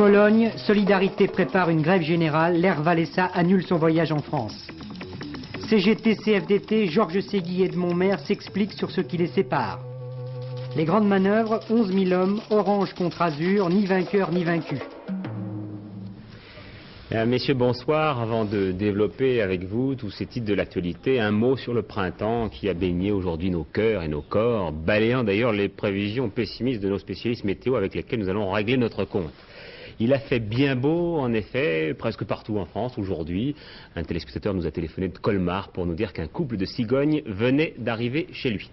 Pologne, Solidarité prépare une grève générale, l'Air Walesa annule son voyage en France. CGT, CFDT, Georges Ségui et Edmond Maire s'expliquent sur ce qui les sépare. Les grandes manœuvres, 11 000 hommes, Orange contre Azur, ni vainqueur ni vaincu. Messieurs, bonsoir. Avant de développer avec vous tous ces titres de l'actualité, un mot sur le printemps qui a baigné aujourd'hui nos cœurs et nos corps, balayant d'ailleurs les prévisions pessimistes de nos spécialistes météo avec lesquels nous allons régler notre compte. Il a fait bien beau, en effet, presque partout en France aujourd'hui. Un téléspectateur nous a téléphoné de Colmar pour nous dire qu'un couple de cigognes venait d'arriver chez lui.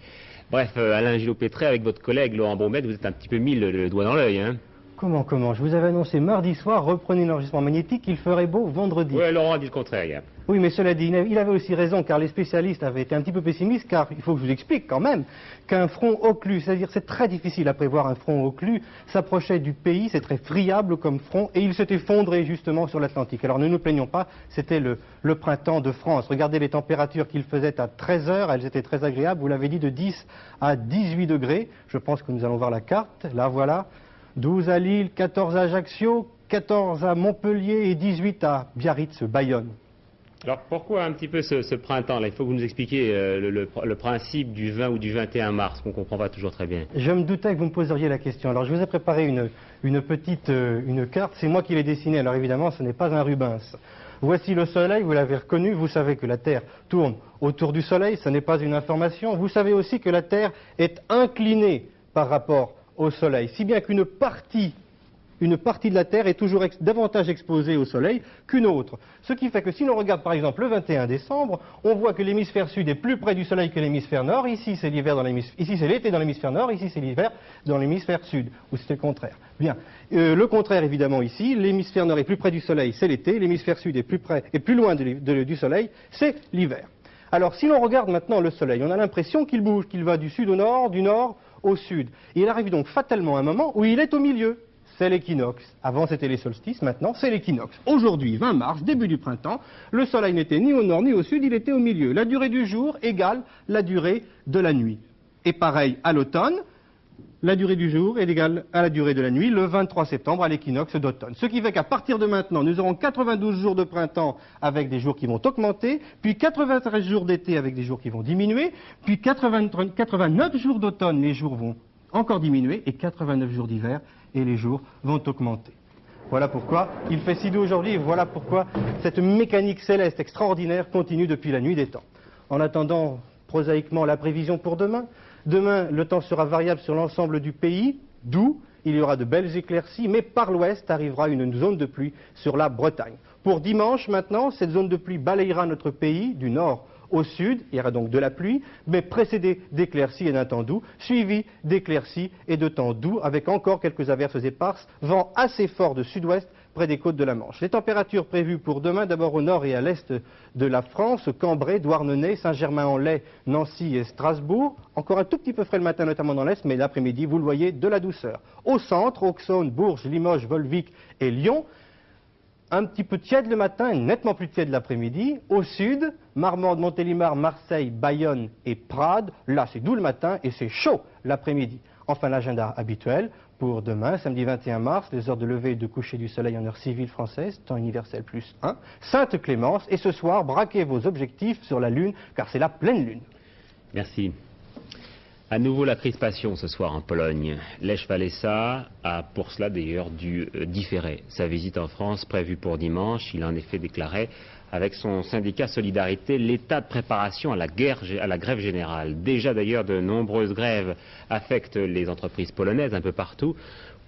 Bref, Alain Gillot-Pétré, avec votre collègue Laurent Baumette, vous êtes un petit peu mis le doigt dans l'œil, hein. Comment Je vous avais annoncé mardi soir, reprenez l'enregistrement magnétique, il ferait beau vendredi. Oui, Laurent a dit le contraire hier. Oui, mais cela dit, il avait aussi raison, car les spécialistes avaient été un petit peu pessimistes, car il faut que je vous explique quand même qu'un front occlus, c'est-à-dire c'est très difficile à prévoir un front occlus, s'approchait du pays, c'est très friable comme front, et il s'est effondré justement sur l'Atlantique. Alors ne nous plaignons pas, c'était le printemps de France. Regardez les températures qu'il faisait à 13 heures, elles étaient très agréables, vous l'avez dit, de 10 à 18 degrés. Je pense que nous allons voir la carte, là voilà. 12 à Lille, 14 à Ajaccio, 14 à Montpellier et 18 à Biarritz, Bayonne. Alors pourquoi un petit peu ce printemps-là? Il faut que vous nous expliquiez le principe du 20 ou du 21 mars, qu'on ne comprend pas toujours très bien. Je me doutais que vous me poseriez la question. Alors je vous ai préparé une petite carte, c'est moi qui l'ai dessinée. Alors évidemment, ce n'est pas un Rubens. Voici le soleil, vous l'avez reconnu, vous savez que la Terre tourne autour du soleil, ce n'est pas une information. Vous savez aussi que la Terre est inclinée par rapport au soleil, si bien qu'une partie de la Terre est toujours davantage exposée au soleil qu'une autre. Ce qui fait que si l'on regarde par exemple le 21 décembre, on voit que l'hémisphère sud est plus près du soleil que l'hémisphère nord. Ici c'est l'été dans l'hémisphère nord, ici c'est l'hiver dans l'hémisphère sud, ou c'est le contraire. Bien, le contraire évidemment ici, l'hémisphère nord est plus près du soleil, c'est l'été, l'hémisphère sud est plus loin du soleil, c'est l'hiver. Alors si l'on regarde maintenant le soleil, on a l'impression qu'il bouge, qu'il va du sud au nord, du nord au sud. Et il arrive donc fatalement un moment où il est au milieu. C'est l'équinoxe. Avant c'était les solstices, maintenant c'est l'équinoxe. Aujourd'hui, 20 mars, début du printemps, le soleil n'était ni au nord ni au sud, il était au milieu. La durée du jour égale la durée de la nuit. Et pareil à l'automne, la durée du jour est égale à la durée de la nuit, le 23 septembre à l'équinoxe d'automne. Ce qui fait qu'à partir de maintenant, nous aurons 92 jours de printemps avec des jours qui vont augmenter, puis 93 jours d'été avec des jours qui vont diminuer, puis 89 jours d'automne, les jours vont encore diminuer, et 89 jours d'hiver, et les jours vont augmenter. Voilà pourquoi il fait si doux aujourd'hui, et voilà pourquoi cette mécanique céleste extraordinaire continue depuis la nuit des temps. En attendant, prosaïquement, la prévision pour demain. Demain, le temps sera variable sur l'ensemble du pays, d'où il y aura de belles éclaircies, mais par l'ouest arrivera une zone de pluie sur la Bretagne. Pour dimanche, maintenant, cette zone de pluie balayera notre pays du nord au sud, il y aura donc de la pluie, mais précédée d'éclaircies et d'un temps doux, suivi d'éclaircies et de temps doux, avec encore quelques averses éparses, vent assez fort de sud-ouest près des côtes de la Manche. Les températures prévues pour demain, d'abord au nord et à l'est de la France, Cambrai, Douarnenez, Saint-Germain-en-Laye, Nancy et Strasbourg. Encore un tout petit peu frais le matin, notamment dans l'est, mais l'après-midi, vous le voyez, de la douceur. Au centre, Auxonne, Bourges, Limoges, Volvic et Lyon. Un petit peu tiède le matin, nettement plus tiède l'après-midi. Au sud, Marmande, Montélimar, Marseille, Bayonne et Prades. Là, c'est doux le matin et c'est chaud l'après-midi. Enfin, l'agenda habituel pour demain, samedi 21 mars, les heures de lever et de coucher du soleil en heure civile française, temps universel plus 1. Sainte Clémence. Et ce soir, braquez vos objectifs sur la Lune, car c'est la pleine Lune. Merci. À nouveau la crispation ce soir en Pologne. Lech Walesa a pour cela d'ailleurs dû différer sa visite en France prévue pour dimanche. Il a en effet déclaré avec son syndicat Solidarité l'état de préparation à la grève générale. Déjà d'ailleurs de nombreuses grèves affectent les entreprises polonaises un peu partout.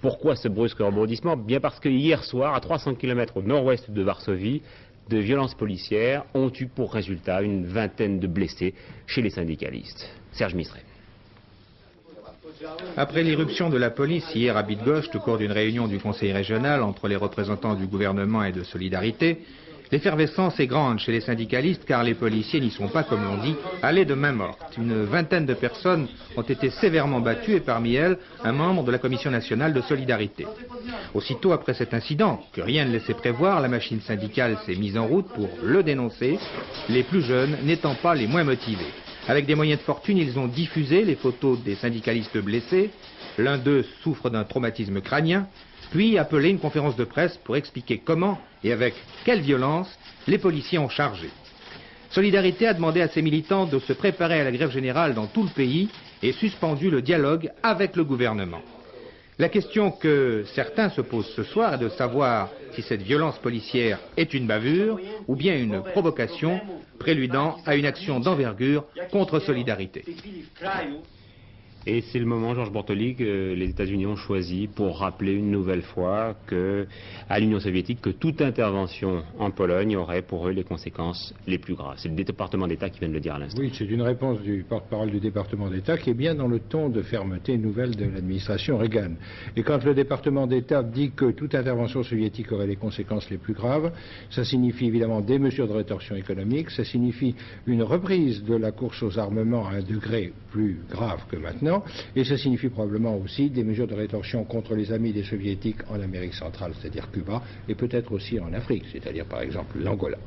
Pourquoi ce brusque rebondissement? Bien parce que hier soir, à 300 km au nord-ouest de Varsovie, de violences policières ont eu pour résultat une vingtaine de blessés chez les syndicalistes. Serge Misret. Après l'irruption de la police hier à Bydgoszcz au cours d'une réunion du conseil régional entre les représentants du gouvernement et de Solidarité, l'effervescence est grande chez les syndicalistes car les policiers n'y sont pas, comme l'on dit, allés de main morte. Une vingtaine de personnes ont été sévèrement battues et parmi elles, un membre de la Commission nationale de Solidarité. Aussitôt après cet incident, que rien ne laissait prévoir, la machine syndicale s'est mise en route pour le dénoncer, les plus jeunes n'étant pas les moins motivés. Avec des moyens de fortune, ils ont diffusé les photos des syndicalistes blessés, L'un d'eux souffre d'un traumatisme crânien, puis appeler une conférence de presse pour expliquer comment et avec quelle violence les policiers ont chargé. Solidarité a demandé à ses militants de se préparer à la grève générale dans tout le pays et suspendu le dialogue avec le gouvernement. La question que certains se posent ce soir est de savoir si cette violence policière est une bavure ou bien une provocation préludant à une action d'envergure contre Solidarité. Et c'est le moment, Georges Bortoli, que les États-Unis ont choisi pour rappeler une nouvelle fois à l'Union soviétique que toute intervention en Pologne aurait pour eux les conséquences les plus graves. C'est le département d'État qui vient de le dire à l'instant. Oui, c'est une réponse du porte-parole du département d'État qui est bien dans le ton de fermeté nouvelle de l'administration Reagan. Et quand le département d'État dit que toute intervention soviétique aurait les conséquences les plus graves, ça signifie évidemment des mesures de rétorsion économique, ça signifie une reprise de la course aux armements à un degré plus grave que maintenant, et ça signifie probablement aussi des mesures de rétorsion contre les amis des soviétiques en Amérique centrale, c'est-à-dire Cuba, et peut-être aussi en Afrique, c'est-à-dire par exemple l'Angola.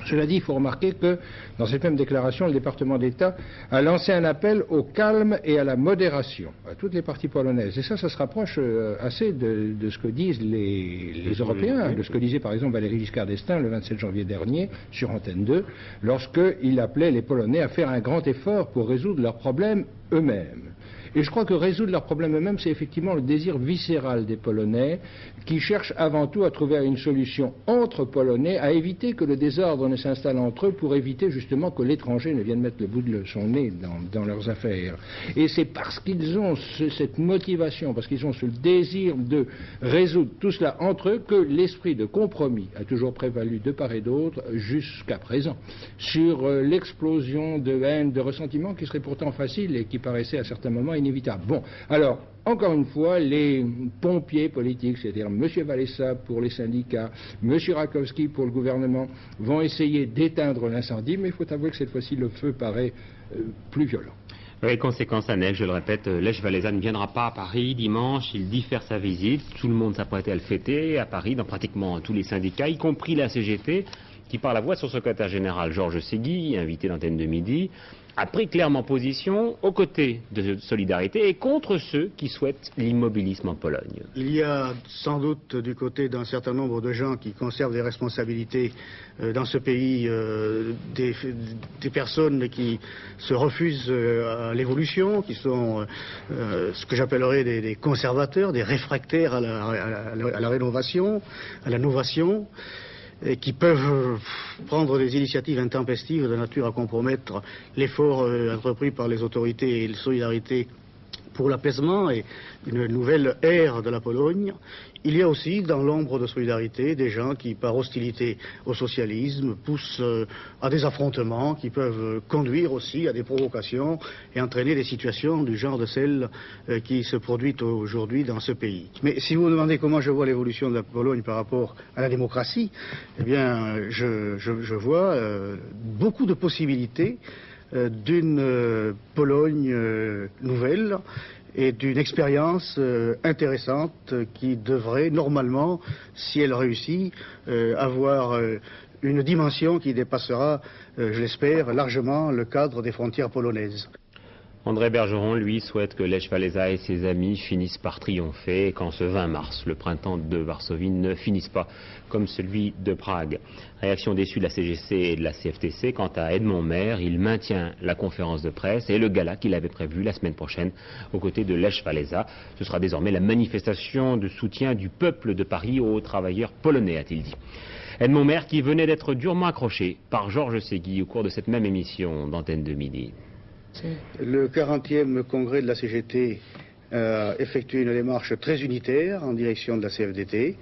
Cela dit, il faut remarquer que dans cette même déclaration, le département d'État a lancé un appel au calme et à la modération à toutes les parties polonaises. Et ça se rapproche assez de ce que disent les Européens, de ce que disait par exemple Valéry Giscard d'Estaing le 27 janvier dernier sur Antenne 2, lorsqu'il appelait les Polonais à faire un grand effort pour résoudre leurs problèmes eux-mêmes. Et je crois que résoudre leurs problèmes eux-mêmes, c'est effectivement le désir viscéral des Polonais qui cherchent avant tout à trouver une solution entre Polonais, à éviter que le désordre ne s'installe entre eux pour éviter justement que l'étranger ne vienne mettre le bout de son nez dans leurs affaires. Et c'est parce qu'ils ont cette motivation, parce qu'ils ont ce désir de résoudre tout cela entre eux que l'esprit de compromis a toujours prévalu de part et d'autre jusqu'à présent sur l'explosion de haine, de ressentiment qui serait pourtant facile et qui paraissait à certains moments inévitable. Bon, alors, encore une fois, les pompiers politiques, c'est-à-dire M. Walesa pour les syndicats, M. Rakowski pour le gouvernement, vont essayer d'éteindre l'incendie, mais il faut avouer que cette fois-ci, le feu paraît plus violent. Oui, conséquence annexe, je le répète, Lech Walesa ne viendra pas à Paris dimanche, il diffère sa visite, tout le monde s'apprêtait à le fêter à Paris, dans pratiquement tous les syndicats, y compris la CGT, qui par la voix de son secrétaire général Georges Segui, invité d'Antenne de Midi, a pris clairement position aux côtés de Solidarité et contre ceux qui souhaitent l'immobilisme en Pologne. Il y a sans doute du côté d'un certain nombre de gens qui conservent des responsabilités dans ce pays, des personnes qui se refusent à l'évolution, qui sont ce que j'appellerais des conservateurs, des réfractaires à la rénovation, à la novation, et qui peuvent prendre des initiatives intempestives de nature à compromettre l'effort entrepris par les autorités et la solidarité pour l'apaisement et une nouvelle ère de la Pologne. Il y a aussi dans l'ombre de Solidarité des gens qui, par hostilité au socialisme, poussent à des affrontements qui peuvent conduire aussi à des provocations et entraîner des situations du genre de celles qui se produisent aujourd'hui dans ce pays. Mais si vous me demandez comment je vois l'évolution de la Pologne par rapport à la démocratie, eh bien, je vois beaucoup de possibilités d'une Pologne nouvelle et d'une expérience intéressante qui devrait normalement, si elle réussit, avoir une dimension qui dépassera, je l'espère, largement le cadre des frontières polonaises. André Bergeron, lui, souhaite que Lech Walesa et ses amis finissent par triompher et qu'en ce 20 mars, le printemps de Varsovie ne finisse pas comme celui de Prague. Réaction déçue de la CGC et de la CFTC. Quant à Edmond Maire, il maintient la conférence de presse et le gala qu'il avait prévu la semaine prochaine aux côtés de Lech Walesa. Ce sera désormais la manifestation de soutien du peuple de Paris aux travailleurs polonais, a-t-il dit. Edmond Maire qui venait d'être durement accroché par Georges Segui au cours de cette même émission d'Antenne de Midi. Le 40e congrès de la CGT a effectué une démarche très unitaire en direction de la CFDT.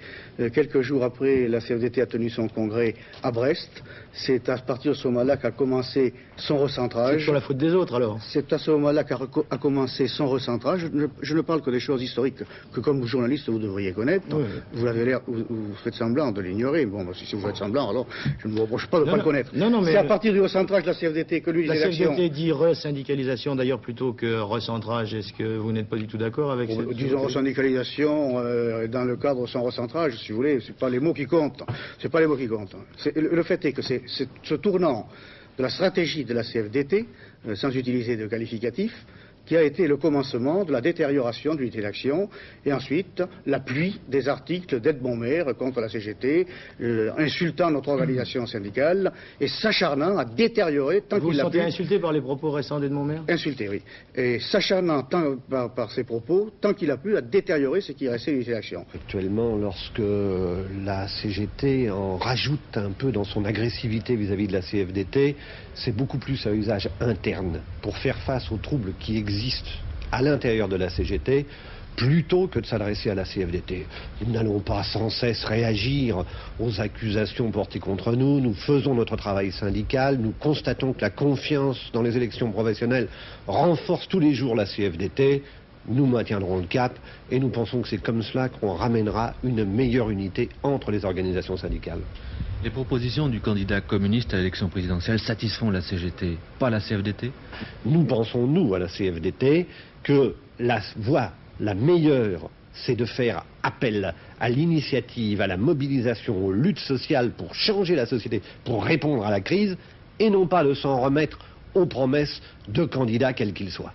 Quelques jours après, la CFDT a tenu son congrès à Brest. C'est à partir de ce moment-là qu'a commencé son recentrage. C'est sur la faute des autres alors? C'est à ce moment-là qu'a commencé son recentrage. Je ne parle que des choses historiques que, comme journaliste, vous devriez connaître. Oui. Vous avez l'air, vous faites semblant de l'ignorer. Bon, si vous faites semblant, alors je ne vous reproche pas de ne pas le connaître. C'est à partir du recentrage de la CFDT que lui disait l'action. La CFDT dit resyndicalisation d'ailleurs plutôt que recentrage. Est-ce que vous n'êtes pas du tout d'accord avec cette... Disons resyndicalisation dans le cadre sans recentrage, si vous voulez, c'est pas les mots qui comptent. C'est pas les mots qui comptent. Le fait est que c'est ce tournant de la stratégie de la CFDT, sans utiliser de qualificatif, qui a été le commencement de la détérioration de l'unité d'action, et ensuite la pluie des articles d'Edmond Maire contre la CGT, insultant notre organisation syndicale et s'acharnant à détériorer tant Vous qu'il vous l'a pu. sentez insulté par les propos récents d'Edmond Maire? Insulté, oui. Et s'acharnant par ses propos tant qu'il a pu à détériorer ce qui restait de l'unité d'action. Actuellement, lorsque la CGT en rajoute un peu dans son agressivité vis-à-vis de la CFDT, c'est beaucoup plus à usage interne pour faire face aux troubles qui existent à l'intérieur de la CGT plutôt que de s'adresser à la CFDT. Nous n'allons pas sans cesse réagir aux accusations portées contre nous, nous faisons notre travail syndical, nous constatons que la confiance dans les élections professionnelles renforce tous les jours la CFDT, nous maintiendrons le cap et nous pensons que c'est comme cela qu'on ramènera une meilleure unité entre les organisations syndicales. Les propositions du candidat communiste à l'élection présidentielle satisfont la CGT, pas la CFDT? Nous pensons, nous, à la CFDT, que la voie la meilleure, c'est de faire appel à l'initiative, à la mobilisation, aux luttes sociales pour changer la société, pour répondre à la crise, et non pas de s'en remettre aux promesses de candidats quels qu'ils soient.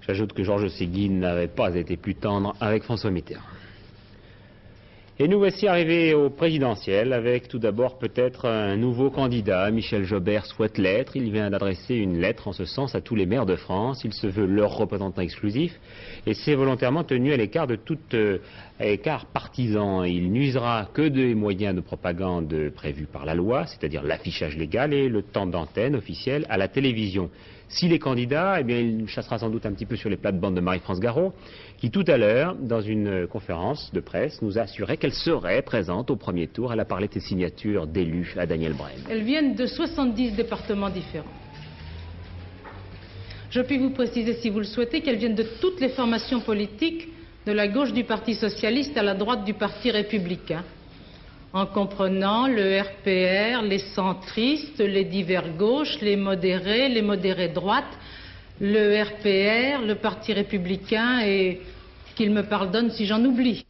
J'ajoute que Georges Ségui n'avait pas été plus tendre avec François Mitterrand. Et nous voici arrivés au présidentiel avec tout d'abord peut-être un nouveau candidat. Michel Jobert souhaite l'être. Il vient d'adresser une lettre en ce sens à tous les maires de France. Il se veut leur représentant exclusif et s'est volontairement tenu à l'écart de tout écart partisan. Il n'usera que des moyens de propagande prévus par la loi, c'est-à-dire l'affichage légal et le temps d'antenne officiel à la télévision. S'il est candidat, eh bien, il chassera sans doute un petit peu sur les plates-bandes de Marie-France Garot, qui tout à l'heure, dans une conférence de presse, nous a assuré qu'elle serait présente au premier tour. Elle a parlé de ses signatures d'élus à Daniel Brême. Elles viennent de 70 départements différents. Je puis vous préciser, si vous le souhaitez, qu'elles viennent de toutes les formations politiques, de la gauche du Parti socialiste à la droite du Parti républicain, en comprenant le RPR, les centristes, les divers gauches, les modérés droites, le RPR, le Parti républicain et qu'il me pardonne si j'en oublie.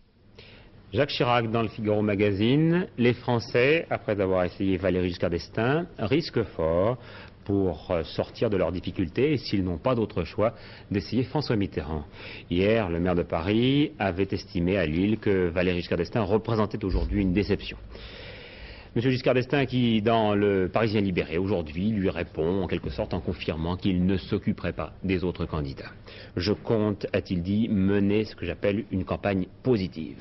Jacques Chirac dans le Figaro Magazine. Les Français, après avoir essayé Valéry Giscard d'Estaing, risquent fort pour sortir de leurs difficultés et s'ils n'ont pas d'autre choix d'essayer François Mitterrand. Hier, le maire de Paris avait estimé à Lille que Valéry Giscard d'Estaing représentait aujourd'hui une déception. Monsieur Giscard d'Estaing qui, dans le Parisien libéré, aujourd'hui, lui répond en quelque sorte en confirmant qu'il ne s'occuperait pas des autres candidats. Je compte, a-t-il dit, mener ce que j'appelle une campagne positive.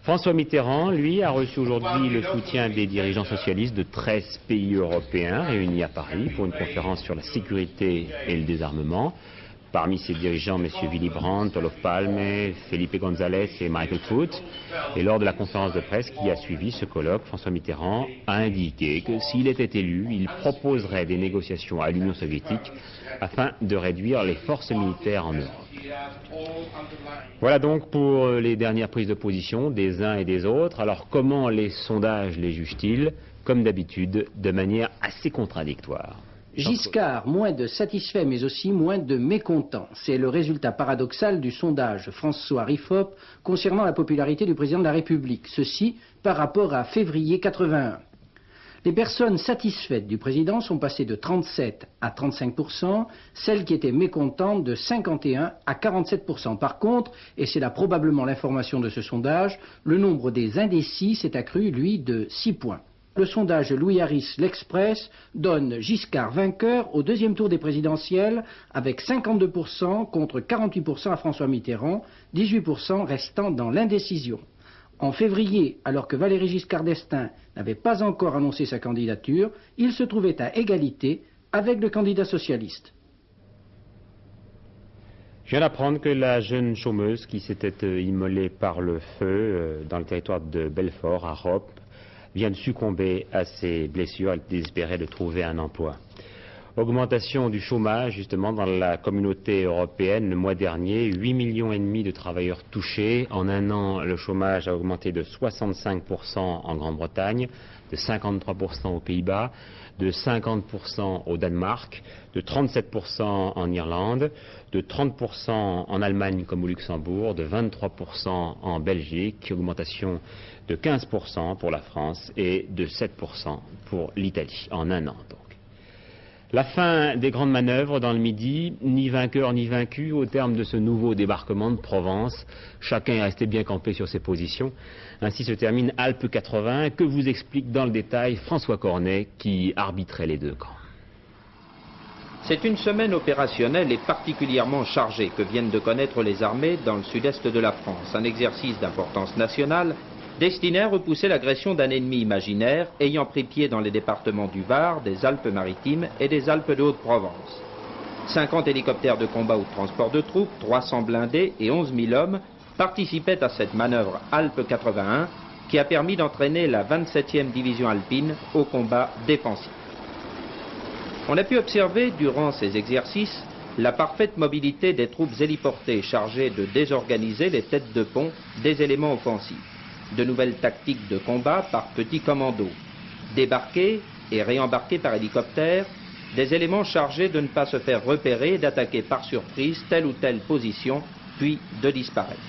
François Mitterrand, lui, a reçu aujourd'hui le soutien des dirigeants socialistes de 13 pays européens réunis à Paris pour une conférence sur la sécurité et le désarmement. Parmi ces dirigeants, M. Willy Brandt, Olof Palme, Felipe González et Michael Foot. Et lors de la conférence de presse qui a suivi ce colloque, François Mitterrand a indiqué que s'il était élu, il proposerait des négociations à l'Union soviétique afin de réduire les forces militaires en Europe. Voilà donc pour les dernières prises de position des uns et des autres. Alors comment les sondages les jugent-ils? Comme d'habitude, de manière assez contradictoire. Giscard, moins de satisfaits mais aussi moins de mécontents. C'est le résultat paradoxal du sondage François Rifop concernant la popularité du président de la République. Ceci par rapport à février 81. Les personnes satisfaites du président sont passées de 37 à 35%, celles qui étaient mécontentes de 51 à 47%. Par contre, et c'est là probablement l'information de ce sondage, le nombre des indécis s'est accru, lui, de 6 points. Le sondage Louis Harris L'Express donne Giscard vainqueur au deuxième tour des présidentielles avec 52% contre 48% à François Mitterrand, 18% restant dans l'indécision. En février, alors que Valéry Giscard d'Estaing n'avait pas encore annoncé sa candidature, il se trouvait à égalité avec le candidat socialiste. Je viens d'apprendre que la jeune chômeuse qui s'était immolée par le feu dans le territoire de Belfort, à Roppe, vient de succomber à ses blessures. Elle désespérait de trouver un emploi. Augmentation du chômage, justement, dans la communauté européenne. Le mois dernier, 8,5 millions de travailleurs touchés. En un an, le chômage a augmenté de 65% en Grande-Bretagne, de 53% aux Pays-Bas, de 50% au Danemark, de 37% en Irlande, de 30% en Allemagne comme au Luxembourg, de 23% en Belgique, augmentation de 15% pour la France et de 7% pour l'Italie en un an donc. La fin des grandes manœuvres dans le Midi, ni vainqueur ni vaincu au terme de ce nouveau débarquement de Provence. Chacun est resté bien campé sur ses positions. Ainsi se termine Alpes 80, que vous explique dans le détail François Cornet qui arbitrait les deux camps. C'est une semaine opérationnelle et particulièrement chargée que viennent de connaître les armées dans le sud-est de la France. Un exercice d'importance nationale destiné à repousser l'agression d'un ennemi imaginaire ayant pris pied dans les départements du Var, des Alpes-Maritimes et des Alpes de Haute-Provence. 50 hélicoptères de combat ou de transport de troupes, 300 blindés et 11 000 hommes participaient à cette manœuvre Alpes 81 qui a permis d'entraîner la 27e division alpine au combat défensif. On a pu observer durant ces exercices la parfaite mobilité des troupes héliportées chargées de désorganiser les têtes de pont des éléments offensifs. De nouvelles tactiques de combat par petits commandos, débarqués et réembarqués par hélicoptère, des éléments chargés de ne pas se faire repérer et d'attaquer par surprise telle ou telle position, puis de disparaître.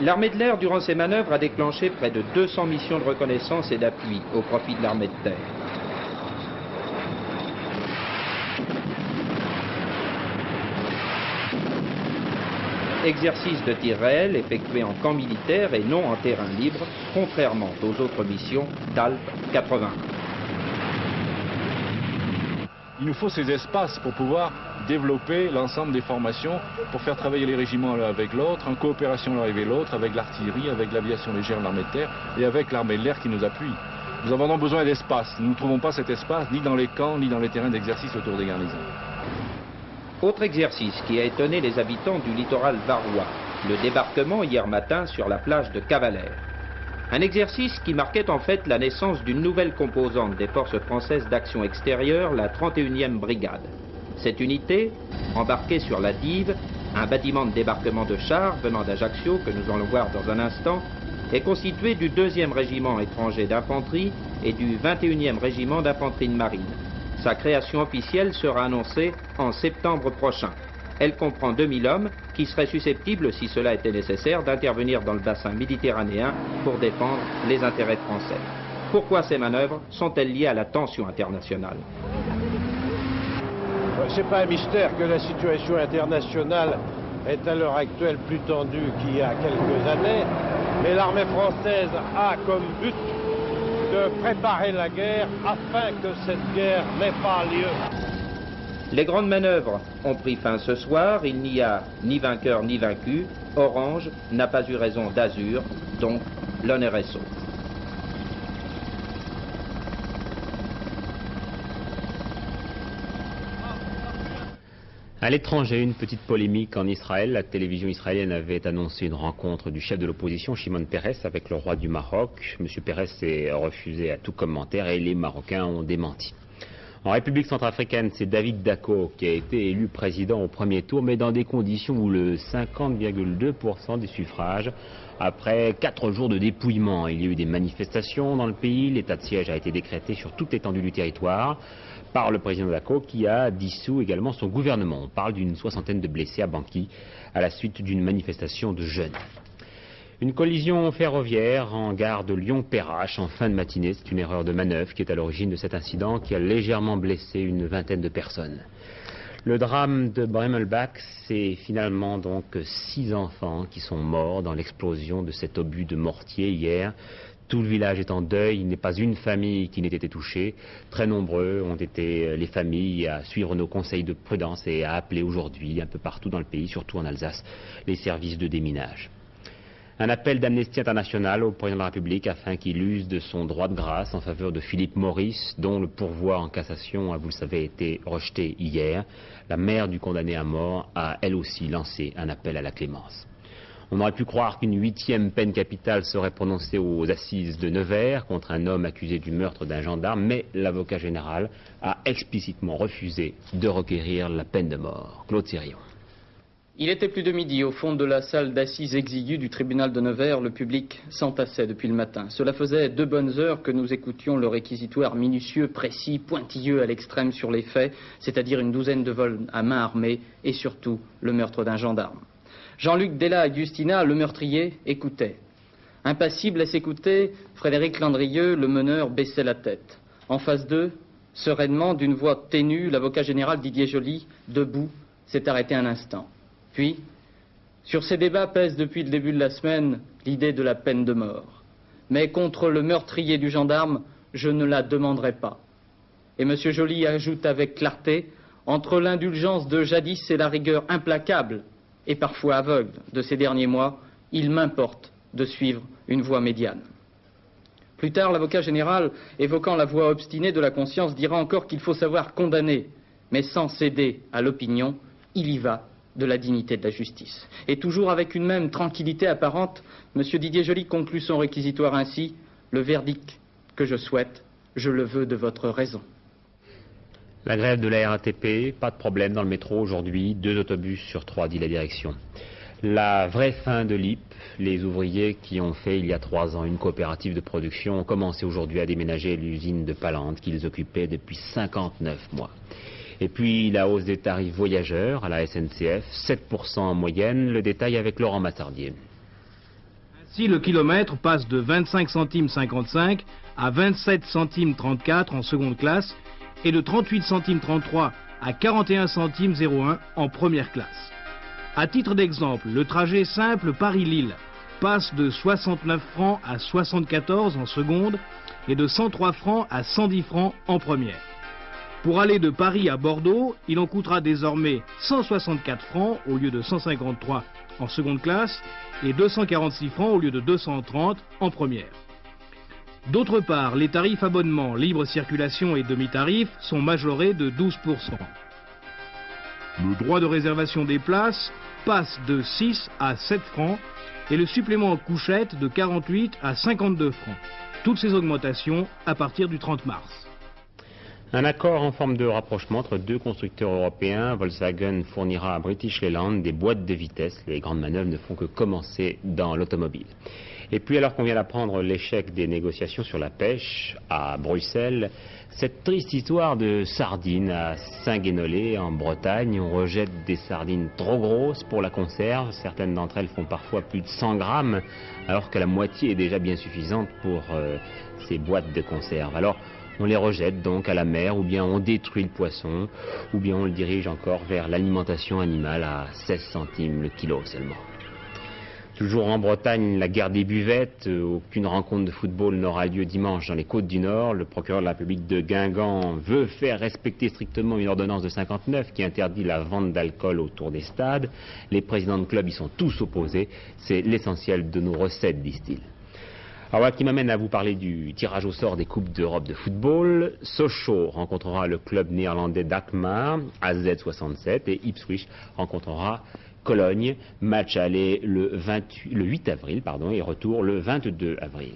L'armée de l'air, durant ces manœuvres, a déclenché près de 200 missions de reconnaissance et d'appui au profit de l'armée de terre. Exercice de tir réel effectué en camp militaire et non en terrain libre, contrairement aux autres missions d'Alpes 80. Il nous faut ces espaces pour pouvoir développer l'ensemble des formations, pour faire travailler les régiments l'un avec l'autre, en coopération l'un avec l'autre, avec l'artillerie, avec l'aviation légère de l'armée de terre et avec l'armée de l'air qui nous appuie. Nous avons donc besoin d'espace. Nous ne trouvons pas cet espace ni dans les camps, ni dans les terrains d'exercice autour des garnisons. Autre exercice qui a étonné les habitants du littoral varois, le débarquement hier matin sur la plage de Cavalère. Un exercice qui marquait en fait la naissance d'une nouvelle composante des forces françaises d'action extérieure, la 31e brigade. Cette unité, embarquée sur la Dive, un bâtiment de débarquement de chars venant d'Ajaccio que nous allons voir dans un instant, est constituée du 2e régiment étranger d'infanterie et du 21e régiment d'infanterie de marine. Sa création officielle sera annoncée en septembre prochain. Elle comprend 2000 hommes qui seraient susceptibles, si cela était nécessaire, d'intervenir dans le bassin méditerranéen pour défendre les intérêts français. Pourquoi ces manœuvres sont-elles liées à la tension internationale? C'est pas un mystère que la situation internationale est à l'heure actuelle plus tendue qu'il y a quelques années, mais l'armée française a comme but de préparer la guerre afin que cette guerre n'ait pas lieu. Les grandes manœuvres ont pris fin ce soir, il n'y a ni vainqueur ni vaincu. Orange n'a pas eu raison d'Azur, donc l'honneur est sauf. À l'étranger, une petite polémique en Israël. La télévision israélienne avait annoncé une rencontre du chef de l'opposition, Shimon Peres, avec le roi du Maroc. M. Peres s'est refusé à tout commentaire et les Marocains ont démenti. En République centrafricaine, c'est David Dacko qui a été élu président au premier tour, mais dans des conditions où le 50,2% des suffrages, après 4 jours de dépouillement. Il y a eu des manifestations dans le pays, l'état de siège a été décrété sur toute l'étendue du territoire par le président Dacko qui a dissous également son gouvernement. On parle d'une 60aine de blessés à Bangui à la suite d'une manifestation de jeunes. Une collision ferroviaire en gare de Lyon-Perrache en fin de matinée. C'est une erreur de manœuvre qui est à l'origine de cet incident qui a légèrement blessé une vingtaine de personnes. Le drame de Bremelbach, c'est finalement donc 6 enfants qui sont morts dans l'explosion de cet obus de mortier hier. Tout le village est en deuil, il n'est pas une famille qui n'ait été touchée. Très nombreux ont été les familles à suivre nos conseils de prudence et à appeler aujourd'hui, un peu partout dans le pays, surtout en Alsace, les services de déminage. Un appel d'Amnesty International au président de la République afin qu'il use de son droit de grâce en faveur de Philippe Maurice, dont le pourvoi en cassation a, vous le savez, été rejeté hier. La mère du condamné à mort a, elle aussi, lancé un appel à la clémence. On aurait pu croire qu'une 8e peine capitale serait prononcée aux assises de Nevers contre un homme accusé du meurtre d'un gendarme, mais l'avocat général a explicitement refusé de requérir la peine de mort. Claude Sirion. Il était plus de midi au fond de la salle d'assises exiguë du tribunal de Nevers. Le public s'entassait depuis le matin. Cela faisait 2 bonnes heures que nous écoutions le réquisitoire minutieux, précis, pointilleux à l'extrême sur les faits, c'est-à-dire une douzaine de vols à main armée et surtout le meurtre d'un gendarme. Jean-Luc Della Agustina, le meurtrier, écoutait. Impassible à s'écouter, Frédéric Landrieux, le meneur, baissait la tête. En face d'eux, sereinement, d'une voix ténue, l'avocat général Didier Joly, debout, s'est arrêté un instant. Puis, sur ces débats pèse depuis le début de la semaine l'idée de la peine de mort. Mais contre le meurtrier du gendarme, je ne la demanderai pas. Et M. Joly ajoute avec clarté, entre l'indulgence de jadis et la rigueur implacable, et parfois aveugle, de ces derniers mois, il m'importe de suivre une voie médiane. Plus tard, l'avocat général, évoquant la voie obstinée de la conscience, dira encore qu'il faut savoir condamner, mais sans céder à l'opinion, il y va de la dignité de la justice. Et toujours avec une même tranquillité apparente, M. Didier Joly conclut son réquisitoire ainsi, le verdict que je souhaite, je le veux de votre raison. La grève de la RATP, pas de problème dans le métro aujourd'hui, 2 autobus sur 3, dit la direction. La vraie fin de l'IP, les ouvriers qui ont fait il y a 3 ans une coopérative de production ont commencé aujourd'hui à déménager l'usine de Palande qu'ils occupaient depuis 59 mois. Et puis la hausse des tarifs voyageurs à la SNCF, 7% en moyenne, le détail avec Laurent Matardier. Ainsi, le kilomètre passe de 25 centimes 55 à 27 centimes 34 en seconde classe et de 38 centimes 33 à 41 centimes 01 en première classe. À titre d'exemple, le trajet simple Paris-Lille passe de 69 francs à 74 en seconde et de 103 francs à 110 francs en première. Pour aller de Paris à Bordeaux, il en coûtera désormais 164 francs au lieu de 153 en seconde classe et 246 francs au lieu de 230 en première. D'autre part, les tarifs abonnement, libre circulation et demi-tarif sont majorés de 12%. Le droit de réservation des places passe de 6 à 7 francs et le supplément en couchette de 48 à 52 francs. Toutes ces augmentations à partir du 30 mars. Un accord en forme de rapprochement entre 2 constructeurs européens. Volkswagen fournira à British Leyland des boîtes de vitesse. Les grandes manœuvres ne font que commencer dans l'automobile. Et puis, alors qu'on vient d'apprendre l'échec des négociations sur la pêche à Bruxelles, cette triste histoire de sardines à Saint-Guénolé, en Bretagne, on rejette des sardines trop grosses pour la conserve. Certaines d'entre elles font parfois plus de 100 grammes, alors que la moitié est déjà bien suffisante pour ces boîtes de conserve. Alors, on les rejette donc à la mer, ou bien on détruit le poisson, ou bien on le dirige encore vers l'alimentation animale à 16 centimes le kilo seulement. Toujours en Bretagne, la guerre des buvettes. Aucune rencontre de football n'aura lieu dimanche dans les Côtes du Nord. Le procureur de la République de Guingamp veut faire respecter strictement une ordonnance de 59 qui interdit la vente d'alcool autour des stades. Les présidents de clubs y sont tous opposés. C'est l'essentiel de nos recettes, disent-ils. Alors voilà qui m'amène à vous parler du tirage au sort des Coupes d'Europe de football. Sochaux rencontrera le club néerlandais d'Alkmaar, AZ67, et Ipswich rencontrera Cologne, match aller le 8 avril et retour le 22 avril.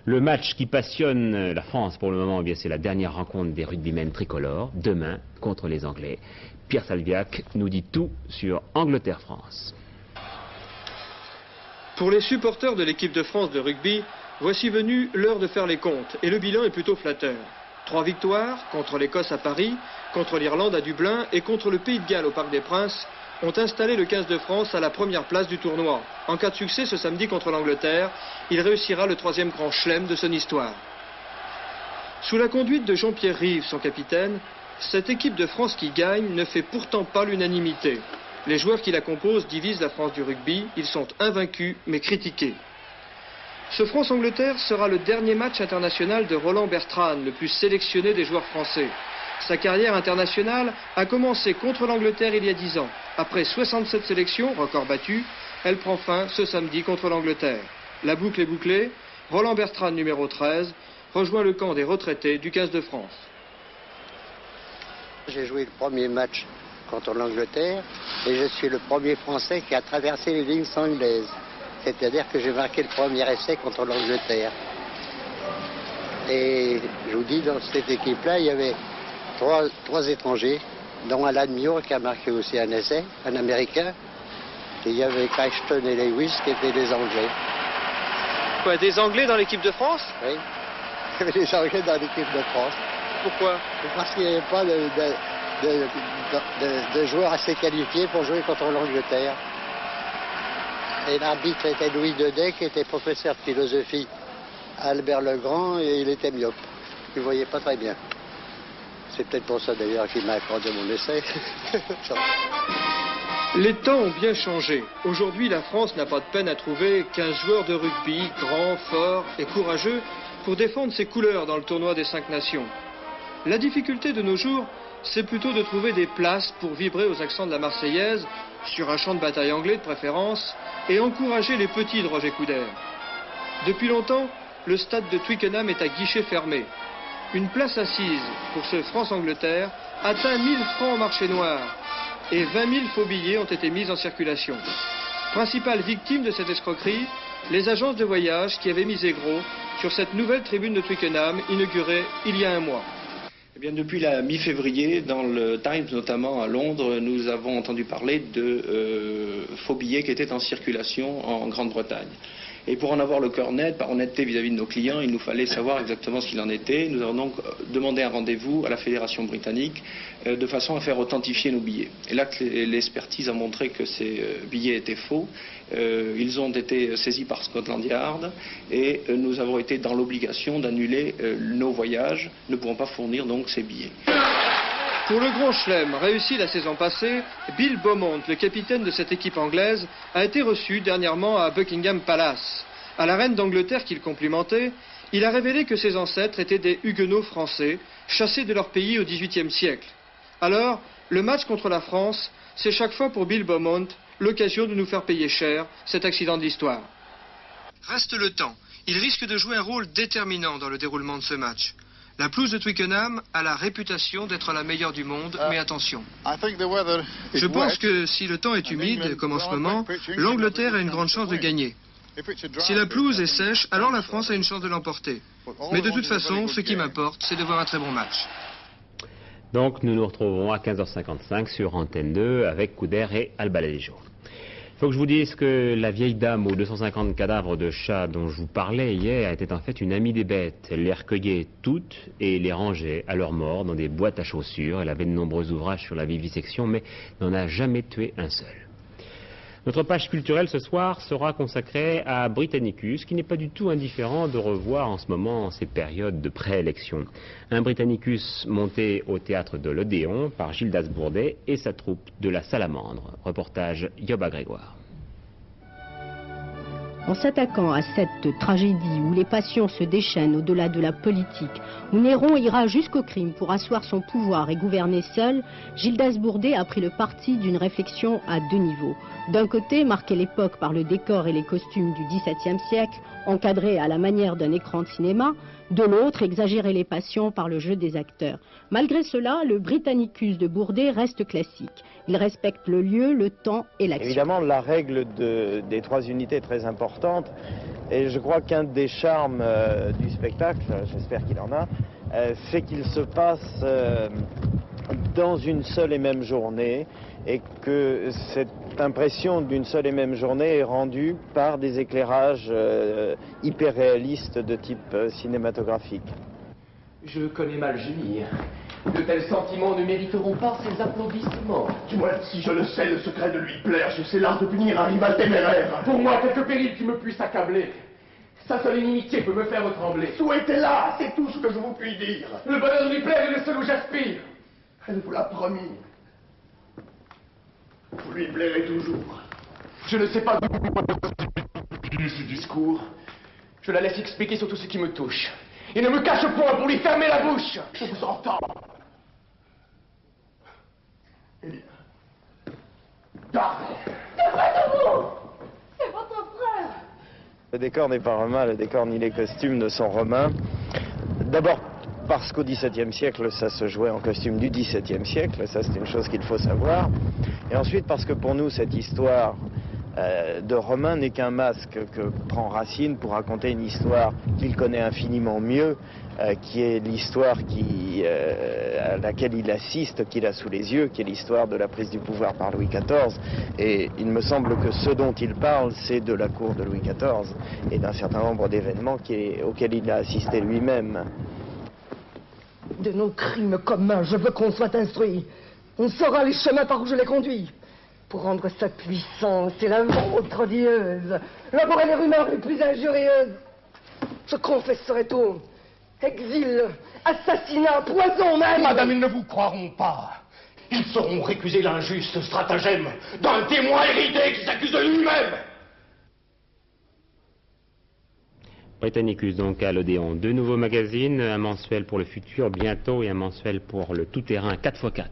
Le match qui passionne la France pour le moment, eh bien, c'est la dernière rencontre des rugbymen tricolores, demain contre les Anglais. Pierre Salviac nous dit tout sur Angleterre-France. Pour les supporters de l'équipe de France de rugby, voici venue l'heure de faire les comptes et le bilan est plutôt flatteur. 3 victoires contre l'Écosse à Paris, contre l'Irlande à Dublin et contre le Pays de Galles au Parc des Princes ont installé le 15 de France à la première place du tournoi. En cas de succès ce samedi contre l'Angleterre, il réussira le 3e grand chelem de son histoire. Sous la conduite de Jean-Pierre Rives, son capitaine, cette équipe de France qui gagne ne fait pourtant pas l'unanimité. Les joueurs qui la composent divisent la France du rugby, ils sont invaincus mais critiqués. Ce France-Angleterre sera le dernier match international de Roland Bertrand, le plus sélectionné des joueurs français. Sa carrière internationale a commencé contre l'Angleterre il y a 10 ans. Après 67 sélections, record battu, elle prend fin ce samedi contre l'Angleterre. La boucle est bouclée, Roland Bertrand, numéro 13, rejoint le camp des retraités du 15 de France. J'ai joué le premier match contre l'Angleterre et je suis le premier Français qui a traversé les lignes anglaises. C'est-à-dire que j'ai marqué le premier essai contre l'Angleterre. Et je vous dis, dans cette équipe-là, il y avait trois étrangers, dont Alan Muir qui a marqué aussi un essai, un Américain. Et il y avait Ashton et Lewis qui étaient des Anglais. Quoi, des Anglais dans l'équipe de France? Oui, il y avait des Anglais dans l'équipe de France. Pourquoi? Parce qu'il n'y avait pas de joueurs assez qualifiés pour jouer contre l'Angleterre. Et l'arbitre était Louis Dedet, qui était professeur de philosophie à Albert le Grand, et il était myope. Il ne voyait pas très bien. C'est peut-être pour ça d'ailleurs qu'il m'a accordé mon essai. Les temps ont bien changé. Aujourd'hui, la France n'a pas de peine à trouver 15 joueurs de rugby, grands, forts et courageux, pour défendre ses couleurs dans le tournoi des 5 nations. La difficulté de nos jours, c'est plutôt de trouver des places pour vibrer aux accents de la Marseillaise, sur un champ de bataille anglais de préférence, et encourager les petits de Roger Coudert. Depuis longtemps, le stade de Twickenham est à guichet fermé. Une place assise pour ce France-Angleterre atteint 1000 francs au marché noir et 20 000 faux billets ont été mis en circulation. Principale victime de cette escroquerie, les agences de voyage qui avaient misé gros sur cette nouvelle tribune de Twickenham inaugurée il y a un mois. Eh bien, depuis la mi-février, dans le Times notamment à Londres, nous avons entendu parler de faux billets qui étaient en circulation en Grande-Bretagne. Et pour en avoir le cœur net, par honnêteté vis-à-vis de nos clients, il nous fallait savoir exactement ce qu'il en était. Nous avons donc demandé un rendez-vous à la Fédération britannique de façon à faire authentifier nos billets. Et là, l'expertise a montré que ces billets étaient faux. Ils ont été saisis par Scotland Yard et nous avons été dans l'obligation d'annuler nos voyages, ne pouvons pas fournir donc ces billets. Pour le Grand Chelem, réussi la saison passée, Bill Beaumont, le capitaine de cette équipe anglaise, a été reçu dernièrement à Buckingham Palace. À la reine d'Angleterre qu'il complimentait, il a révélé que ses ancêtres étaient des huguenots français, chassés de leur pays au XVIIIe siècle. Alors, le match contre la France, c'est chaque fois pour Bill Beaumont l'occasion de nous faire payer cher cet accident de l'histoire. Reste le temps. Il risque de jouer un rôle déterminant dans le déroulement de ce match. La pelouse de Twickenham a la réputation d'être la meilleure du monde, mais attention. Je pense que si le temps est humide, comme en ce moment, l'Angleterre a une grande chance de gagner. Si la pelouse est sèche, alors la France a une chance de l'emporter. Mais de toute façon, ce qui m'importe, c'est de voir un très bon match. Donc nous nous retrouvons à 15h55 sur Antenne 2 avec Coudert et Albaladejo. Il faut que je vous dise que la vieille dame aux 250 cadavres de chats dont je vous parlais hier était en fait une amie des bêtes. Elle les recueillait toutes et les rangeait à leur mort dans des boîtes à chaussures. Elle avait de nombreux ouvrages sur la vivisection mais n'en a jamais tué un seul. Notre page culturelle ce soir sera consacrée à Britannicus, qui n'est pas du tout indifférent de revoir en ce moment ces périodes de préélection. Un Britannicus monté au théâtre de l'Odéon par Gildas Bourdet et sa troupe de la Salamandre. Reportage Yoba Grégoire. En s'attaquant à cette tragédie où les passions se déchaînent au-delà de la politique, où Néron ira jusqu'au crime pour asseoir son pouvoir et gouverner seul, Gildas Bourdet a pris le parti d'une réflexion à deux niveaux. D'un côté, marquer l'époque par le décor et les costumes du XVIIe siècle, encadrés à la manière d'un écran de cinéma, de l'autre, exagérer les passions par le jeu des acteurs. Malgré cela, le Britannicus de Bourdet reste classique. Il respecte le lieu, le temps et l'action. Évidemment, la règle des trois unités est très importante et je crois qu'un des charmes du spectacle, j'espère qu'il en a, c'est qu'il se passe dans une seule et même journée et que cette impression d'une seule et même journée est rendue par des éclairages hyper réalistes de type cinématographique. Je connais mal Julie. De tels sentiments ne mériteront pas ces applaudissements. Du moins, si je le sais, le secret de lui plaire, je sais l'art de punir un rival téméraire. Pour moi, quelque péril qui me puisse accabler. Sa seule inimitié peut me faire trembler. Souhaitez-la, c'est tout ce que je vous puis dire. Le bonheur de lui plaire est le seul où j'aspire. Elle vous l'a promis. Vous lui plairez toujours. Je ne sais pas de ce discours. Je la laisse expliquer sur tout ce qui me touche. Et ne me cache point pour lui fermer la bouche. Je vous entends. Eh bien, parlez. C'est vrai de vous. C'est votre frère. Le décor n'est pas romain, le décor ni les costumes ne sont romains. D'abord parce qu'au XVIIe siècle, ça se jouait en costume du XVIIe siècle, ça c'est une chose qu'il faut savoir. Et ensuite parce que pour nous, cette histoire de Romain n'est qu'un masque que prend Racine pour raconter une histoire qu'il connaît infiniment mieux, qui est l'histoire à laquelle il assiste, qu'il a sous les yeux, qui est l'histoire de la prise du pouvoir par Louis XIV. Et il me semble que ce dont il parle, c'est de la cour de Louis XIV et d'un certain nombre d'événements auxquels il a assisté lui-même. De nos crimes communs, je veux qu'on soit instruit. On saura les chemins par où je les conduis. pour rendre sa puissance et la vôtre odieuse, laborer les rumeurs les plus injurieuses. Je confesserai tout. Exil, assassinat, poison même. Madame, ils ne vous croiront pas. Ils sauront récuser l'injuste stratagème d'un témoin hérité qui s'accuse de lui-même. Britannicus donc à l'Odéon. 2 nouveaux magazines, un mensuel pour le futur bientôt et un mensuel pour le tout-terrain 4x4.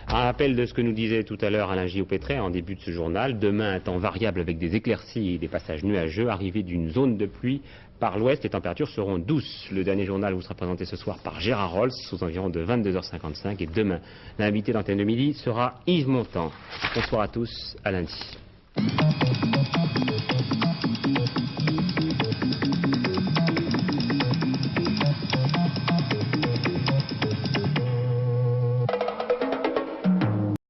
Un rappel de ce que nous disait tout à l'heure Alain Gillot-Pétret en début de ce journal. Demain, un temps variable avec des éclaircies et des passages nuageux. Arrivée d'une zone de pluie par l'ouest, les températures seront douces. Le dernier journal vous sera présenté ce soir par Gérard Rolls, aux environs de 22h55. Et demain, l'invité d'Antenne de Midi sera Yves Montand. Bonsoir à tous, à lundi.